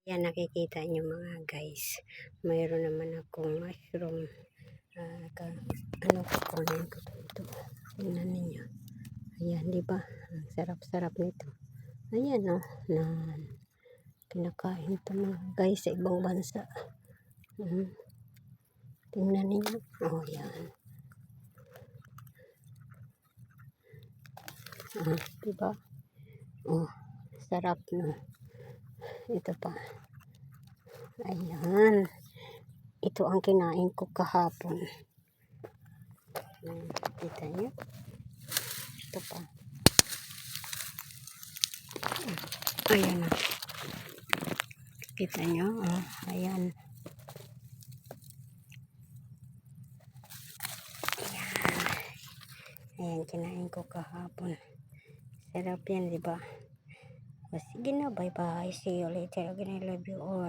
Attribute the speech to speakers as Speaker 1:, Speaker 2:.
Speaker 1: Yan, nakikita nyo mga guys, mayroon naman akong mushroom. Kukunin ko ito. Tingnan ninyo. Ayan, di ba? Ang sarap-sarap nito. Ayan, oh, na kinakain ito mga guys sa ibang bansa. Tingnan ninyo. Oh, yan. Di ba? Oh, sarap, no? Ito pa. Ayan. Ito ang kinain ko kahapon. Kita nyo? Ito pa. Ayan. Kita nyo? Oh, ayan. Ayan, kinain ko kahapon. Sarap yan, di ba? Sige na, bye-bye. See you later. Again, I love you all.